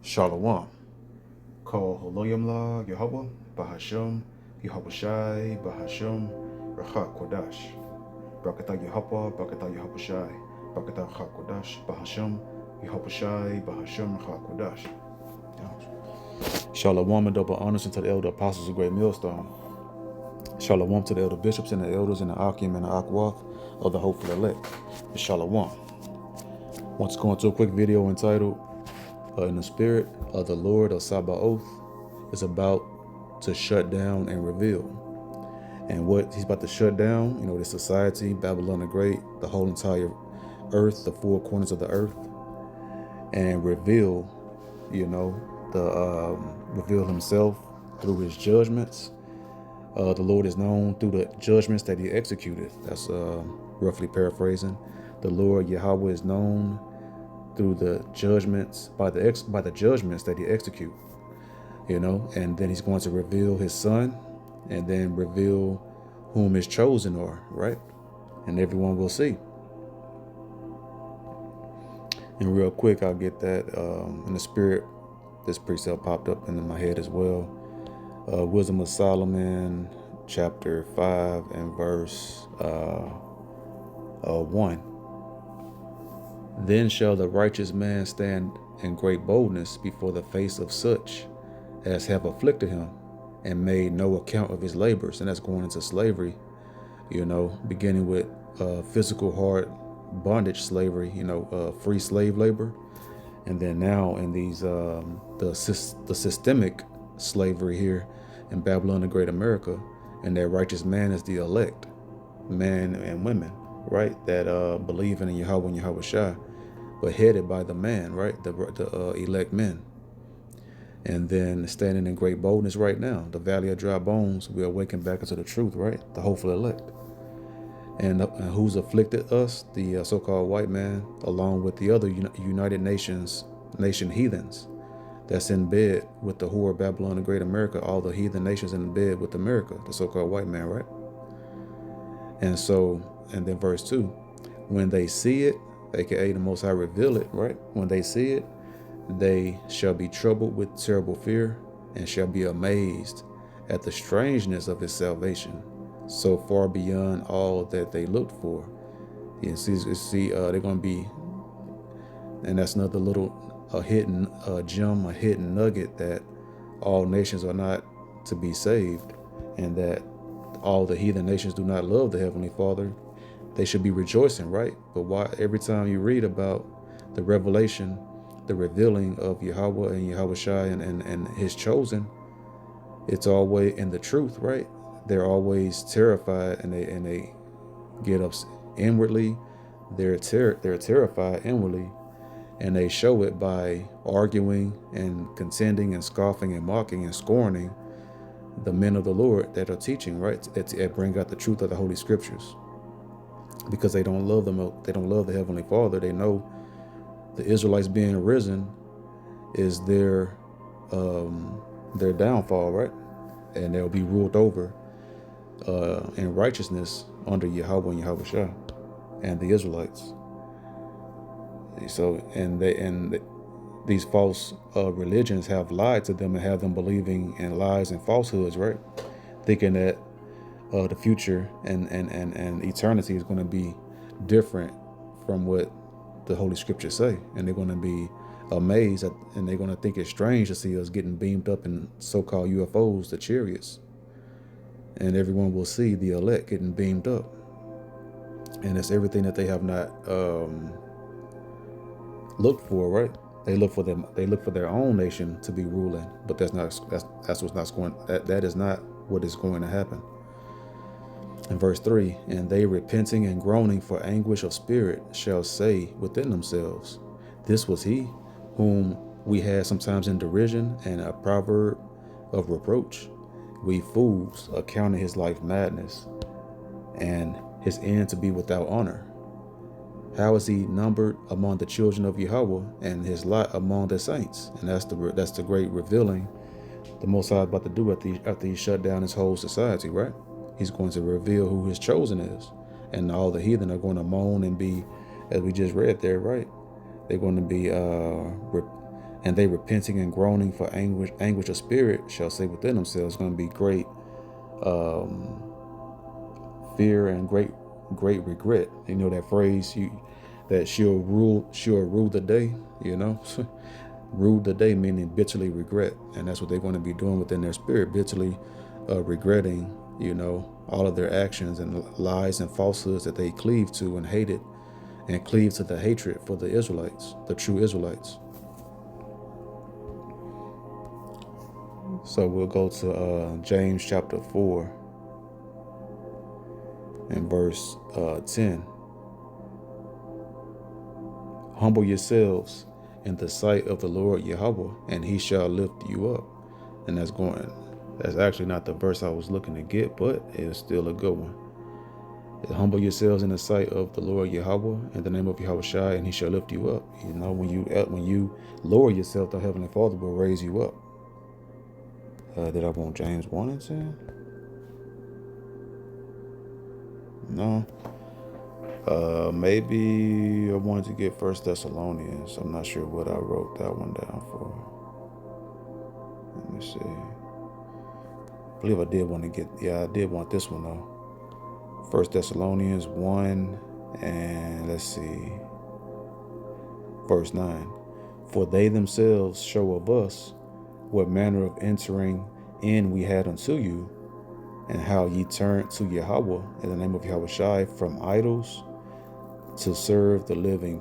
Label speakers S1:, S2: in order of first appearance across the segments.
S1: Shalom. Call Holoyam La Yahweh Bahasham Yahweh Shai Bahasham Rachak Kodash. Brakatah Yahweh Brakatah Yahweh Shai Brakatah Rachak Kodash Bahasham Yahweh Shai Bahasham Rachak Kodash. Shalom and double honors unto the elder apostles of Great Millstone. Shalom to the elder bishops and the elders and the Akim and the Akwath of the hopeful elect. Shalom. Want to go into a quick video entitled In the Spirit of the Lord of Sabbaoth is about to shut down and reveal. And what he's about to shut down, the society, Babylon the Great, the whole entire earth, the four corners of the earth, and reveal, reveal himself through his judgments. The Lord is known through the judgments that he executed. That's roughly paraphrasing. The Lord Yahweh is known through the judgments, by the judgments that he execute, and then he's going to reveal his son, and then reveal whom his chosen are, right? And everyone will see. And real quick, I'll get that in the spirit. This precept popped up into my head as well. Wisdom of Solomon, chapter 5 and verse 1. Then shall the righteous man stand in great boldness before the face of such as have afflicted him and made no account of his labors. And that's going into slavery, beginning with physical hard bondage slavery, free slave labor. And then now in these the systemic slavery here in Babylon the Great America, and that righteous man is the elect, men and women, right, that believe in Yahweh and Yahweh Shai, but headed by the man, right, the elect men. And then standing in great boldness right now, the valley of dry bones, we awaken back into the truth, right, the hopeful elect. And who's afflicted us? The so-called white man, along with the other United Nations nation heathens that's in bed with the whore Babylon the Great America, all the heathen nations in bed with America, the so-called white man, right? And so, and then verse 2, when they see it, aka the Most High reveal it, right? When they see it, they shall be troubled with terrible fear and shall be amazed at the strangeness of his salvation, so far beyond all that they looked for. You see, they're going to be, and that's another little hidden gem, a hidden nugget, that all nations are not to be saved, and that all the heathen nations do not love the Heavenly Father. They should be rejoicing, right? But why every time you read about the revelation, the revealing of Yahweh and Yahweh Shai and his chosen, it's always in the truth, right? They're always terrified, and they get up inwardly. They're terrified inwardly, and they show it by arguing and contending and scoffing and mocking and scorning the men of the Lord that are teaching, right? That bring out the truth of the Holy Scriptures, because they don't love them. They don't love the Heavenly Father. They know the Israelites being risen is their downfall, right? And they'll be ruled over in righteousness under Yahweh and Yahweh Shai and the Israelites. So, these false religions have lied to them and have them believing in lies and falsehoods, right? Thinking that the future and eternity is going to be different from what the Holy Scriptures say, and they're going to be amazed at, and they're going to think it's strange to see us getting beamed up in so-called UFOs, the chariots, and everyone will see the elect getting beamed up, and it's everything that they have not looked for, right? They look for them. They look for their own nation to be ruling, but that's what's not going. That is not what is going to happen. In verse 3, and they repenting and groaning for anguish of spirit shall say within themselves, this was he whom we had sometimes in derision and a proverb of reproach. We fools accounted his life madness and his end to be without honor. How is he numbered among the children of Yahweh and his lot among the saints? And that's the great revealing the Most High is about to do after he shut down his whole society, right? He's going to reveal who his chosen is, and all the heathen are going to moan and be, as we just read there, right? They're going to be And they repenting and groaning for anguish of spirit shall say within themselves, it's going to be great fear and great regret. You know that phrase, that she'll rule the day, rule the day, meaning bitterly regret. And that's what they're going to be doing within their spirit, bitterly regretting, all of their actions and lies and falsehoods that they cleave to and hated, and cleave to the hatred for the Israelites, the true Israelites. So we'll go to James chapter 4 and verse 10. Humble yourselves in the sight of the Lord Yahweh, and he shall lift you up. And that's actually not the verse I was looking to get, but it's still a good one. Humble yourselves in the sight of the Lord Yahweh, in the name of Yahweh Shai, and he shall lift you up. When you lower yourself, the Heavenly Father will raise you up. Did I want James 1 and 10? No. Maybe I wanted to get 1 Thessalonians. I'm not sure what I wrote that one down for. Let me see. I believe I did want to get, I did want this one though. 1 Thessalonians 1 and let's see, verse 9. For they themselves show of us what manner of entering in we had unto you, and how ye turned to Yahweh in the name of Yahweh Shai from idols to serve the living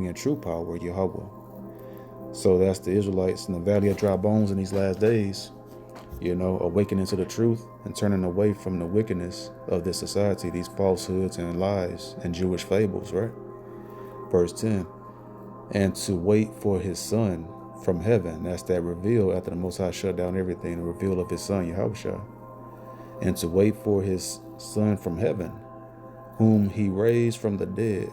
S1: and true power, Yahweh. So that's the Israelites in the valley of dry bones in these last days, awakening to the truth and turning away from the wickedness of this society, these falsehoods and lies and Jewish fables, right? Verse 10, and to wait for his son from heaven. That's that reveal after the Most High shut down everything, the reveal of his son, Yahushua. And to wait for his son from heaven, whom he raised from the dead,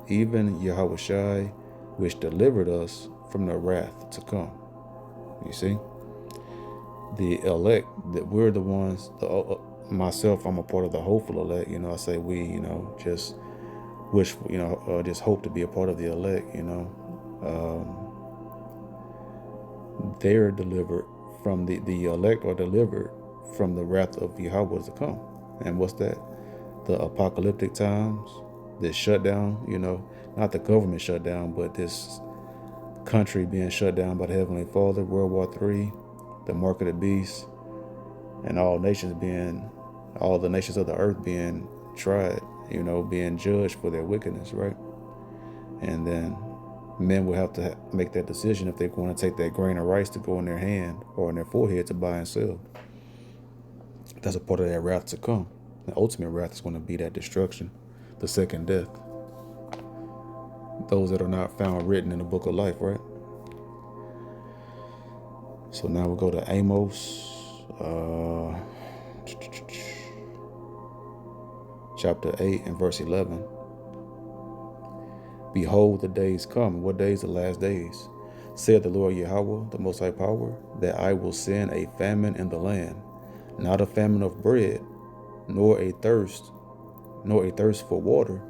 S1: even Yahushua, which delivered us from the wrath to come. You see? The elect, that we're the ones, myself, I'm a part of the hopeful elect. I say we, just wish, just hope to be a part of the elect, they're delivered from the elect are delivered from the wrath of Yahweh to come. And what's that? The apocalyptic times, this shutdown, not the government shutdown, but this country being shut down by the Heavenly Father, World War III, the mark of the beast, and all the nations of the earth being tried, being judged for their wickedness, right? And then men will have to make that decision if they're going to take that grain of rice to go in their hand or in their forehead to buy and sell. That's a part of that wrath to come. The ultimate wrath is going to be that destruction, the second death. Those that are not found written in the book of life, right? So now we'll go to Amos, chapter 8 and verse 11. Behold, the days come. What days? The last days. Saith the Lord Yahweh, the Most High Power, that I will send a famine in the land, not a famine of bread, nor a thirst for water,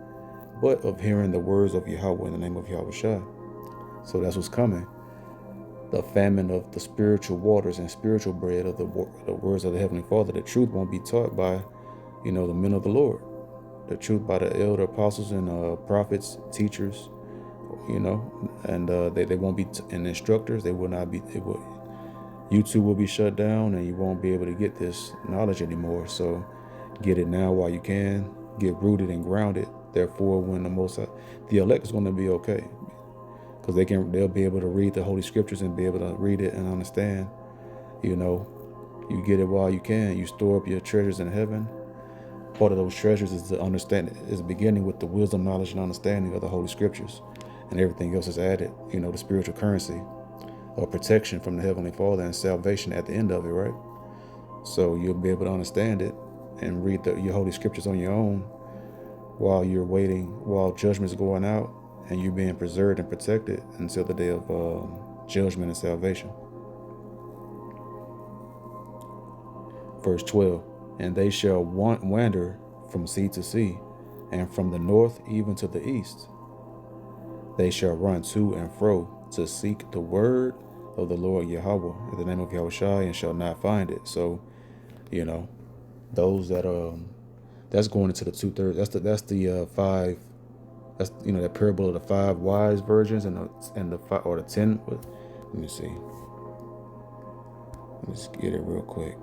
S1: but of hearing the words of Yahweh in the name of Yahweh Shai. So that's what's coming. The famine of the spiritual waters and spiritual bread of the words of the Heavenly Father. The truth won't be taught by, the men of the Lord. The truth by the elder apostles and prophets, teachers, and they won't be, and instructors, they will not be, YouTube will be shut down and you won't be able to get this knowledge anymore. So get it now while you can, get rooted and grounded. Therefore, when the elect is going to be okay, because they'll be able to read the Holy Scriptures and be able to read it and understand. You get it while you can. You store up your treasures in heaven. Part of those treasures is the understanding, is beginning with the wisdom, knowledge, and understanding of the Holy Scriptures, and everything else is added. The spiritual currency of protection from the Heavenly Father and salvation at the end of it, right? So you'll be able to understand it and read your Holy Scriptures on your own while you're waiting, while judgment's going out, and you're being preserved and protected until the day of judgment and salvation. Verse 12, and they shall wander from sea to sea, and from the north even to the east. They shall run to and fro to seek the word of the Lord Yahweh in the name of Yahushua and shall not find it. So, you know, those that that's going into the 2/3. That's the five. That's that parable of the 5 wise virgins and the 5 or the 10. Let me see. Let's get it real quick.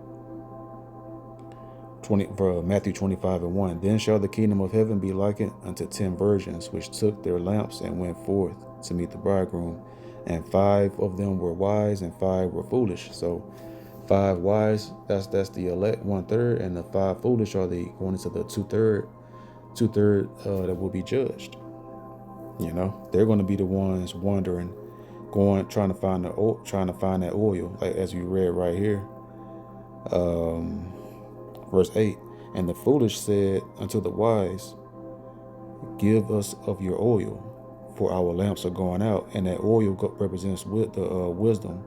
S1: 20 for Matthew 25:1. Then shall the kingdom of heaven be likened unto 10 virgins, which took their lamps and went forth to meet the bridegroom. And 5 of them were wise, and 5 were foolish. So 5 wise, that's the elect 1/3, and the 5 foolish are the going into the 2/3 that will be judged. They're going to be the ones wandering, trying to find that oil, like as you read right here. Verse 8, and the foolish said unto the wise, give us of your oil, for our lamps are going out. And that oil represents the wisdom,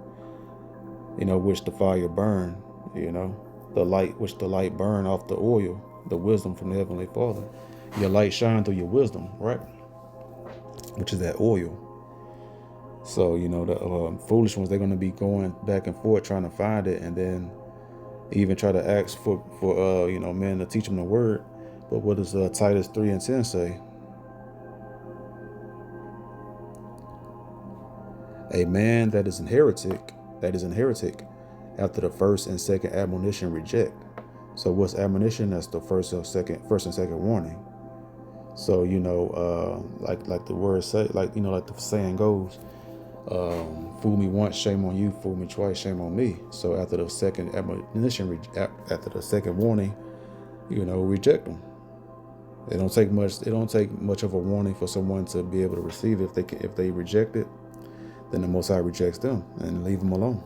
S1: which the fire burn, the light burn off the oil, the wisdom from the Heavenly Father. Your light shine through your wisdom, right? Which is that oil. So, the foolish ones, they're going to be going back and forth trying to find it, and then even try to ask for men to teach them the word. But what does Titus 3:10 say? A man that is an heretic after the first and second admonition reject. So what's admonition? That's the first and second warning. So like the word say, like the saying goes, fool me once, shame on you. Fool me twice, shame on me. So after the second admonition, after the second warning, reject them. It don't take much of a warning for someone to be able to receive it. If they reject it, then the Most High rejects them and leave them alone.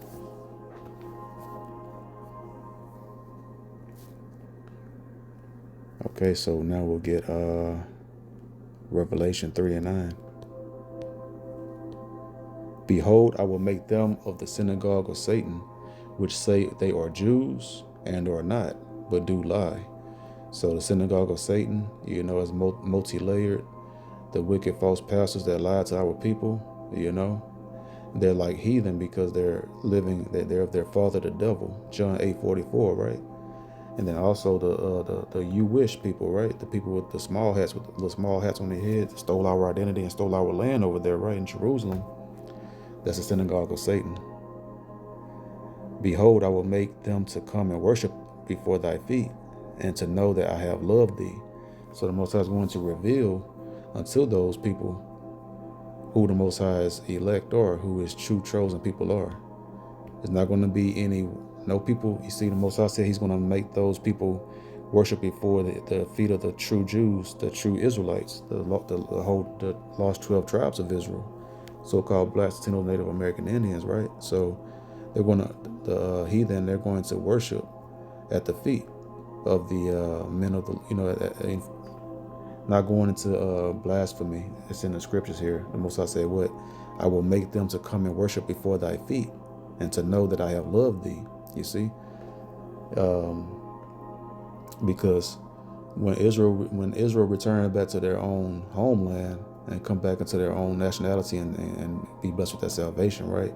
S1: Okay, so now we'll get Revelation 3:9. Behold, I will make them of the synagogue of Satan, which say they are Jews and are not, but do lie. So the synagogue of Satan, is multi-layered. The wicked false pastors that lie to our people, they're like heathen because they're of their father the devil. John 8:44, right? And then also the you wish people, right? The people with the small hats on their heads, stole our identity and stole our land over there, right, in Jerusalem. That's the synagogue of Satan. Behold, I will make them to come and worship before thy feet, and to know that I have loved thee. So the Most High is going to reveal unto those people who the Most High's elect are, who his true chosen people are. There's not going to be no people. You see, the Most High said he's going to make those people worship before the feet of the true Jews, the true Israelites, the lost 12 tribes of Israel, so-called Black Latino Native American Indians, right? So the heathen, they're going to worship at the feet of the men of the, not going into blasphemy. It's in the scriptures here. The Most High said, what? I will make them to come and worship before thy feet, and to know that I have loved thee. You see? Because when Israel returned back to their own homeland and come back into their own nationality and be blessed with that salvation, right?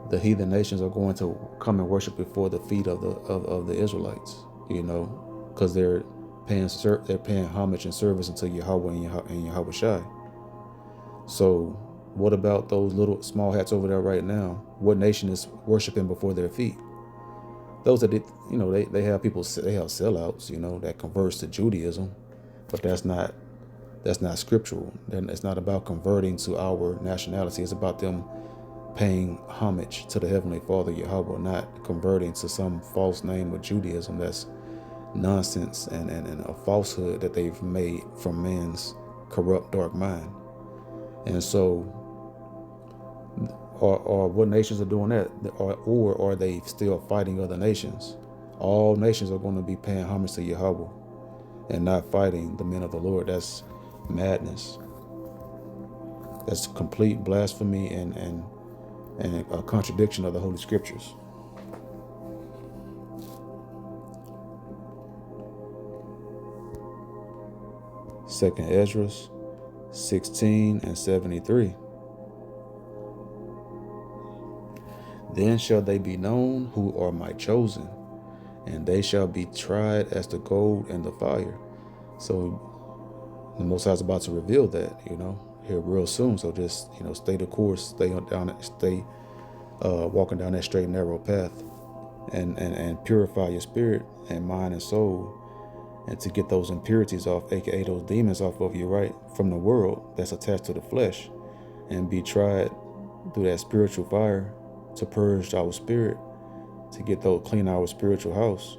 S1: The heathen nations are going to come and worship before the feet of the Israelites, because they're paying homage and service unto Yahweh and Yahweh Shai. So what about those little small hats over there right now? What nation is worshiping before their feet? Those that they have people, they have sellouts, that converts to Judaism, but that's not scriptural. Then it's not about converting to our nationality. It's about them paying homage to the Heavenly Father Yahweh, not converting to some false name of Judaism. That's nonsense and a falsehood that they've made from man's corrupt dark mind. And so or what nations are doing that, or are they still fighting other nations? All nations are going to be paying homage to Yahweh and not fighting the men of the Lord. That's madness. That's complete blasphemy and a contradiction of the Holy Scriptures. Second Ezra 16:73. Then shall they be known who are my chosen, and they shall be tried as the gold and the fire. So the Most High is about to reveal that, here real soon. So just, stay the course, stay walking down that straight and narrow path, and purify your spirit and mind and soul, and to get those impurities off, aka those demons off of you, right, from the world that's attached to the flesh, and be tried through that spiritual fire to purge our spirit, to get those, clean our spiritual house,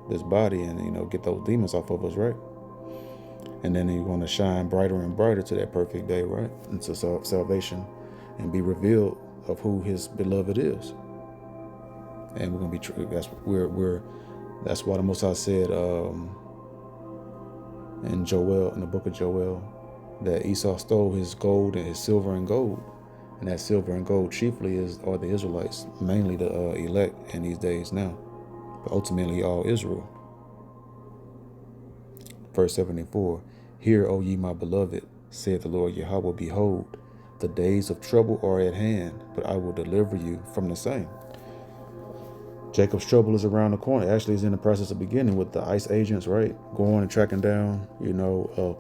S1: this body, and get those demons off of us, right? And then you're going to shine brighter and brighter to that perfect day, right, into salvation, and be revealed of who His beloved is. And we're going to be true. That's why the Most High said in the book of Joel, that Esau stole his gold and his silver and gold, and that silver and gold chiefly are the Israelites, mainly the elect in these days now, but ultimately all Israel. Verse 74, Hear, O ye my beloved, saith the Lord Yahweh, behold, the days of trouble are at hand, but I will deliver you from the same. Jacob's trouble is around the corner. Actually, is in the process of beginning with the ICE agents, right? Going and tracking down,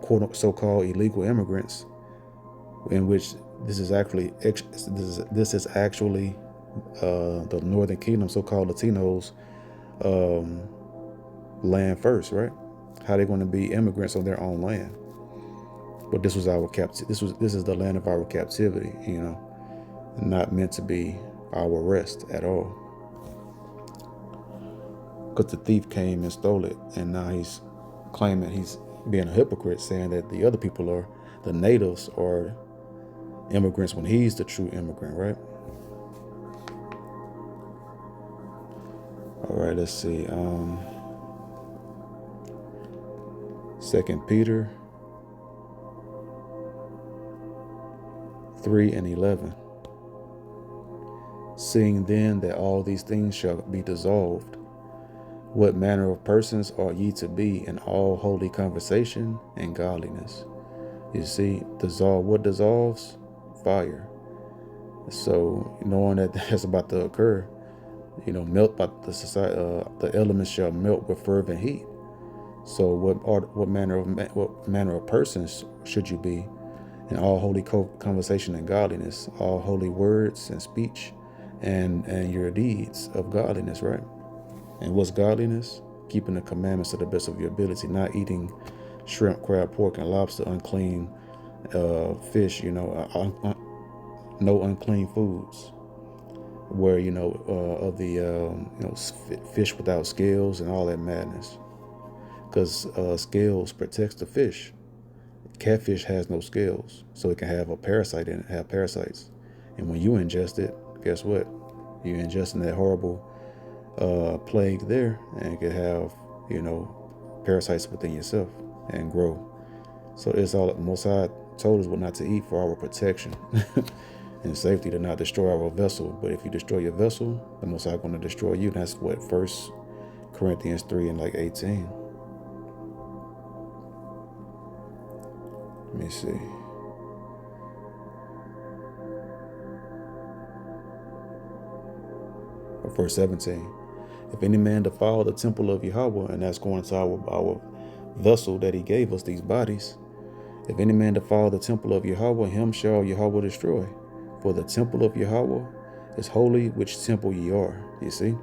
S1: quote so-called illegal immigrants, in which this is actually the Northern Kingdom, so-called Latinos, land first, right? How they're going to be immigrants on their own land? But this was This is the land of our captivity, not meant to be our rest at all. Because the thief came and stole it, and now he's claiming he's being a hypocrite, saying that the other people the natives are immigrants when he's the true immigrant, right? All right, let's see. 2 Peter 3:11. Seeing then that all these things shall be dissolved, what manner of persons are ye to be in all holy conversation and godliness? You see, what dissolves? Fire. So knowing that that's about to occur, melt by the society, the elements shall melt with fervent heat. So what manner of persons should you be in all holy conversation and godliness, all holy words and speech, and your deeds of godliness, right? And what's godliness? Keeping the commandments to the best of your ability, not eating shrimp, crab, pork, and lobster, unclean fish, no unclean foods, where of the fish without scales and all that madness, because scales protects the fish. Catfish has no scales, so it can have a parasite in it, have parasites, and when you ingest it, guess what? You ingesting that horrible plague there, and it could have parasites within yourself and grow. So it's all Most High told us what not to eat for our protection and safety, to not destroy our vessel. But if you destroy your vessel, the Most High going to destroy you. And that's what 1 Corinthians 3 and 18. Let me see. Verse 17. If any man defile the temple of Yahweh, and that's going to our vessel that He gave us, these bodies. If any man defile the temple of Yahweh, him shall Yahweh destroy. For the temple of Yahweh is holy, which temple ye are. You see?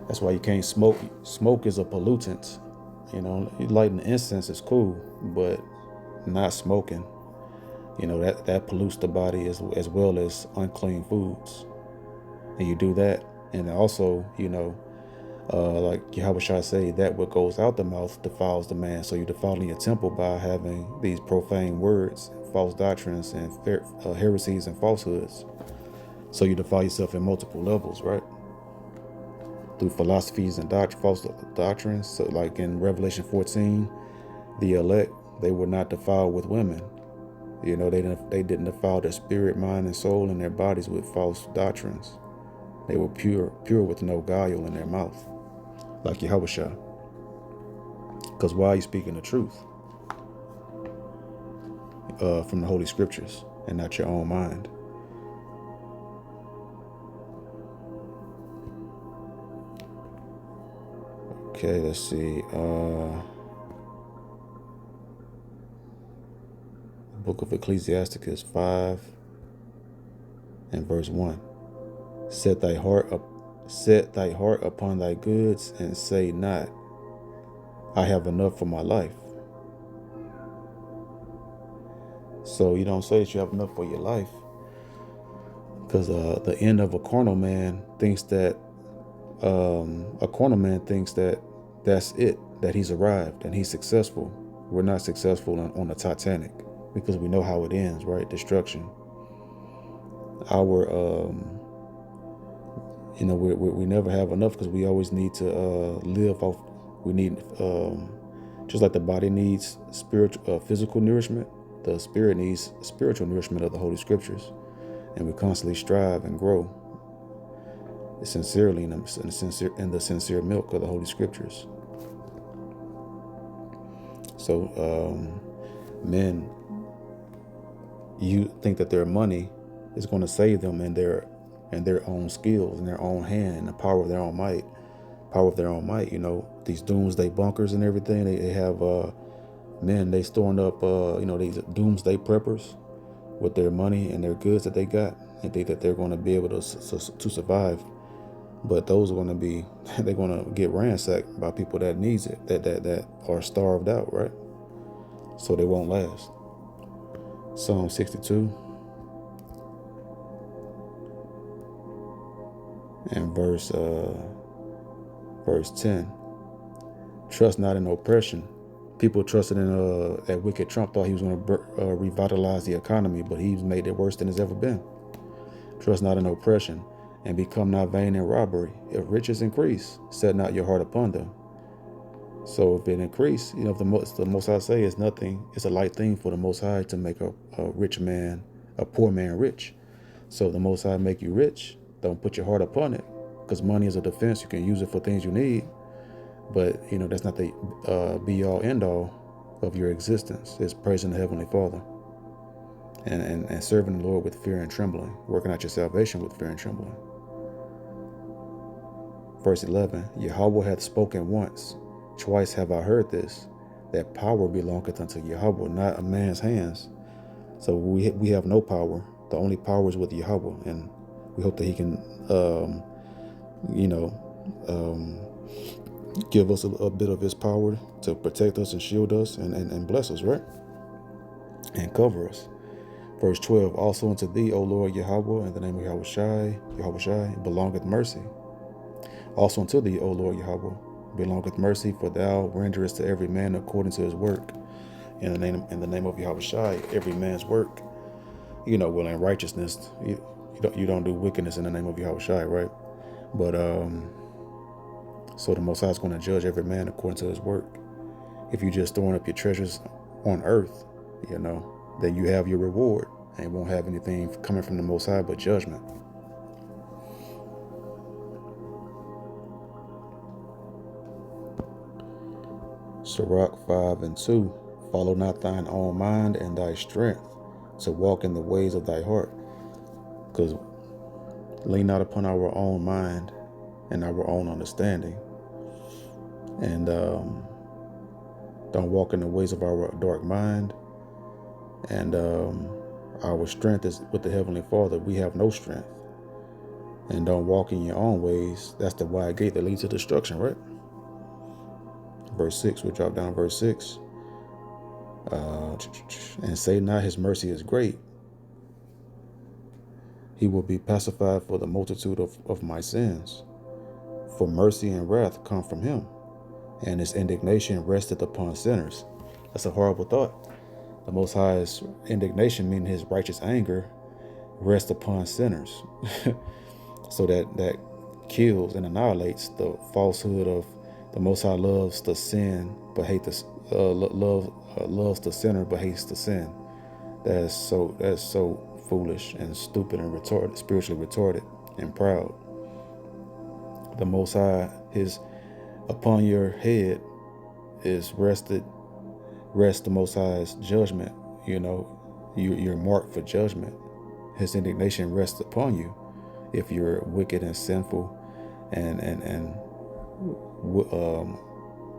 S1: That's why you can't smoke. Smoke is a pollutant. Lighting incense is cool, but not smoking. That pollutes the body as well as unclean foods. And you do that, and also, like Yahweh shall say, that what goes out the mouth defiles the man. So you're defiling your temple by having these profane words, false doctrines, and heresies and falsehoods. So you defile yourself in multiple levels, right? Through philosophies and false doctrines. So like in Revelation 14, the elect, they were not defiled with women. They didn't defile their spirit, mind, and soul and their bodies with false doctrines. They were pure with no guile in their mouth, like Yahweh Shah. Because why are you speaking the truth from the Holy Scriptures and not your own mind? Okay, let's see. Book of Ecclesiasticus 5 and verse 1. Set thy heart upon thy goods, and say not, I have enough for my life. So you don't say that you have enough for your life, because the end of a carnal man thinks that that's it, that he's arrived and he's successful. We're not successful on the Titanic, because we know how it ends, right? Destruction. Our we never have enough, because we always need to live off. We need just like the body needs spiritual physical nourishment, the spirit needs spiritual nourishment of the Holy Scriptures, and we constantly strive and grow sincerely in the sincere milk of the Holy Scriptures. So men, you think that their money is going to save them in their own skills, in their own hand, and the power of their own might. These doomsday bunkers and everything. They have men. They storing up these doomsday preppers with their money and their goods that they got, and think that they're going to be able to survive. But those are going to be they're going to get ransacked by people that needs it, that are starved out, right? So they won't last. Psalm 62 and verse 10. Trust not in oppression. People trusted in that wicked Trump, thought he was going to revitalize the economy, but he's made it worse than it's ever been. Trust not in oppression, and become not vain in robbery. If riches increase, set not your heart upon them. So if it increase, if the Most High say is nothing, it's a light thing for the Most High to make a poor man rich. So if the Most High make you rich, don't put your heart upon it, because money is a defense. You can use it for things you need, but that's not the be all end all of your existence. It's praising the Heavenly Father and serving the Lord with fear and trembling, working out your salvation with fear and trembling. Verse 11, Yahweh hath spoken once, twice have I heard this, that power belongeth unto Yahweh, not a man's hands. So we have no power. The only power is with Yahweh, and we hope that he can give us a bit of his power to protect us and shield us and bless us, right? And cover us. Verse 12, also unto thee, O Lord Yahweh, in the name of Yahweh belongeth mercy. Also unto thee, O Lord Yahweh, belongeth mercy, for thou renderest to every man according to his work. In the name of Yahweh, every man's work, will in righteousness. You don't do wickedness in the name of Yahweh, right? But so the Most High is going to judge every man according to his work. If you're just throwing up your treasures on earth, then you have your reward, and won't have anything coming from the Most High but judgment. Sirach 5 and 2. Follow not thine own mind and thy strength, to walk in the ways of thy heart. Because lean not upon our own mind and our own understanding, and don't walk in the ways of our dark mind. And our strength is with the Heavenly Father. We have no strength. And don't walk in your own ways. That's the wide gate that leads to destruction, right? Verse 6, we drop down verse 6. And say not, his mercy is great. He will be pacified for the multitude of my sins. For mercy and wrath come from him, and his indignation resteth upon sinners. That's a horrible thought. The Most High's indignation, meaning his righteous anger, rests upon sinners. So that kills and annihilates the falsehood of the Most High loves the sin but hates loves the sinner but hates the sin. That's so foolish and stupid and retarded, spiritually retarded and proud. The Most High, his upon your head is rest the Most High's judgment. You're marked for judgment. His indignation rests upon you if you're wicked and sinful and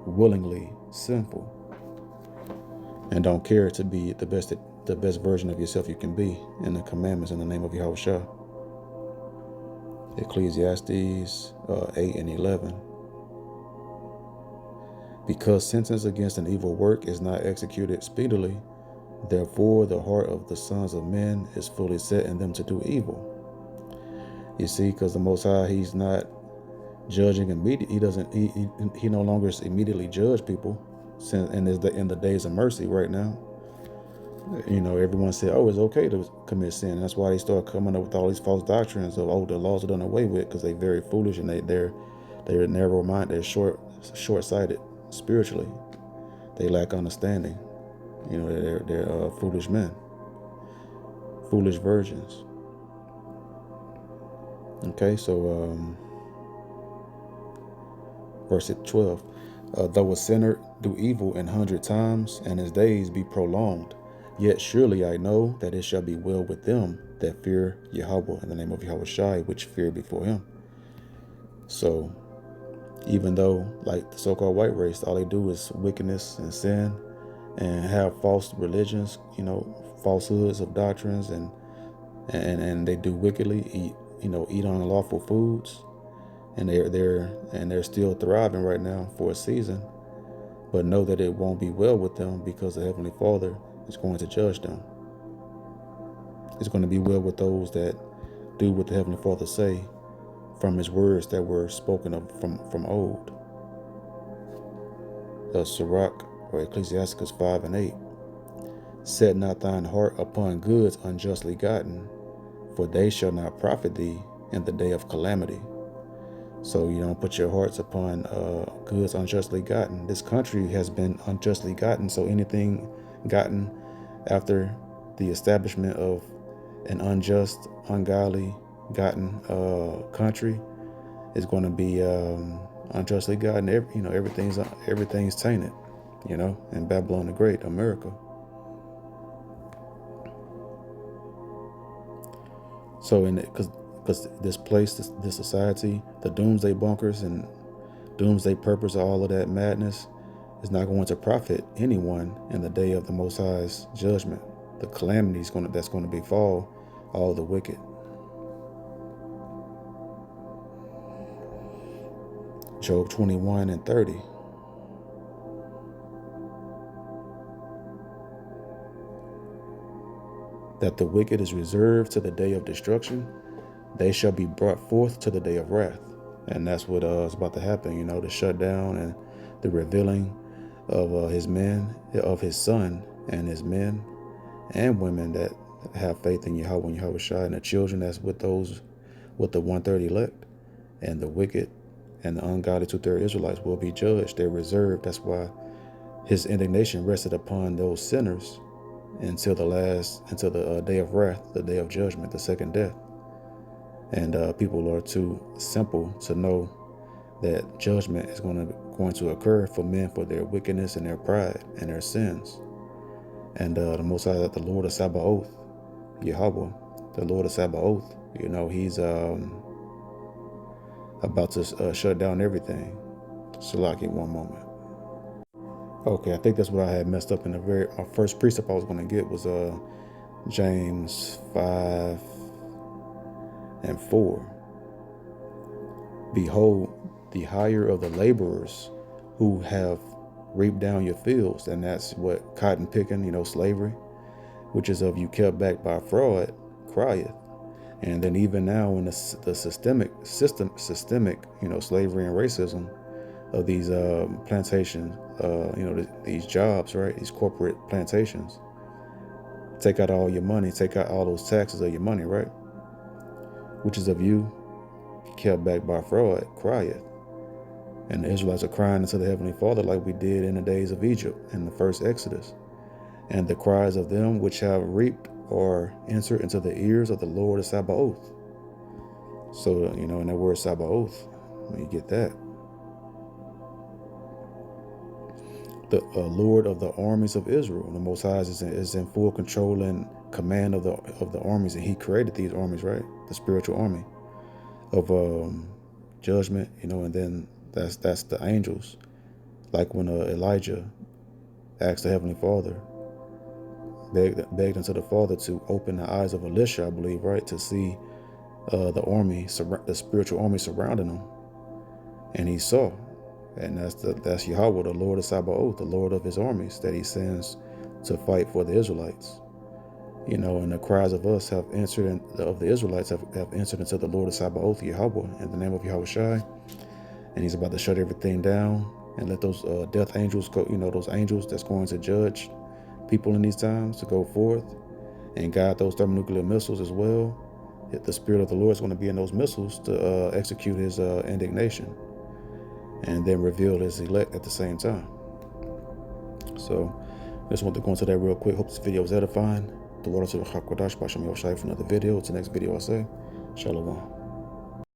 S1: willingly sinful and don't care to be the best version of yourself you can be in the commandments in the name of Yahushua. Ecclesiastes 8 and 11. Because sentence against an evil work is not executed speedily, therefore the heart of the sons of men is fully set in them to do evil. You see, because the Most High, he's not judging immediately. He no longer immediately judge people in the days of mercy right now. Everyone said, oh, it's okay to commit sin. That's why they start coming up with all these false doctrines of, oh, the laws are done away with, because they're very foolish and they're narrow-minded, they're short-sighted spiritually. They lack understanding. They're foolish men, foolish virgins. Okay, so verse 12. Though a sinner do evil 100 times, and his days be prolonged, yet surely I know that it shall be well with them that fear Yahweh in the name of Yahushua, which fear before him. So even though, like the so-called white race, all they do is wickedness and sin and have false religions, falsehoods of doctrines, and they do wickedly, eat unlawful foods, and they're still thriving right now for a season, but know that it won't be well with them because the Heavenly Father is going to judge them. It's going to be well with those that do what the Heavenly Father say from his words that were spoken of from old. Sirach or Ecclesiastes 5 and 8. Set not thine heart upon goods unjustly gotten, for they shall not profit thee in the day of calamity. So you don't put your hearts upon goods unjustly gotten. This country has been unjustly gotten, so anything gotten after the establishment of an unjust, ungodly gotten country is going to be unjustly gotten. Everything's tainted, in Babylon the Great, America. So because this place, this society, the doomsday bunkers and doomsday purpose, all of that madness is not going to profit anyone in the day of the Most High's judgment. The calamity that's going to befall all the wicked. Job 21 and 30. That the wicked is reserved to the day of destruction, they shall be brought forth to the day of wrath. And that's what is about to happen, the shutdown and the revealing of his men, of his son and his men and women that have faith in Yahweh and Yahushua, and the children that's with the 1/3 elect, and the wicked and the ungodly 2/3 Israelites will be judged. They're reserved. That's why his indignation rested upon those sinners until the day of wrath, the day of judgment, the second death. And people are too simple to know that judgment is going to occur for men for their wickedness and their pride and their sins. And the Most High, the Lord of Sabbaoth, Yahweh, the Lord of Sabbaoth, he's about to shut down everything. Salaki, one moment. Okay, I think that's what I had messed up in my first precept I was going to get was James 5 and 4. Behold, the hire of the laborers who have reaped down your fields, and that's what cotton picking, slavery, which is of you kept back by fraud, crieth. And then even now in the systemic, slavery and racism of these plantations, these jobs, right? These corporate plantations. Take out all your money, take out all those taxes of your money, right? Which is of you kept back by fraud, crieth. And the Israelites are crying unto the Heavenly Father like we did in the days of Egypt in the first Exodus. And the cries of them which have reaped are entered into the ears of the Lord of Sabbaoth. So, in that word Sabbaoth, you get that. The Lord of the armies of Israel, the Most High is in full control and command of the armies, and He created these armies, right? The spiritual army of judgment, and then that's the angels, like when Elijah asked the Heavenly Father, begged unto the Father to open the eyes of Elisha, I believe, right, to see the spiritual army surrounding him, and he saw, and that's Yahweh, the Lord of Sabbaoth, the Lord of His armies that He sends to fight for the Israelites. And the cries of us have answered, of the Israelites have answered into the Lord of Sabbaoth, Yahweh, in the name of Yahweh Shai, and He's about to shut everything down and let those death angels go. Those angels that's going to judge people in these times to go forth and guide those thermonuclear missiles as well. The Spirit of the Lord is going to be in those missiles to execute His indignation and then reveal His elect at the same time. So just want to go into that real quick. Hope this video was edifying. The Lord to the Hakwadash, Bashem Yoshai for another video. It's the next video I say. Shalom.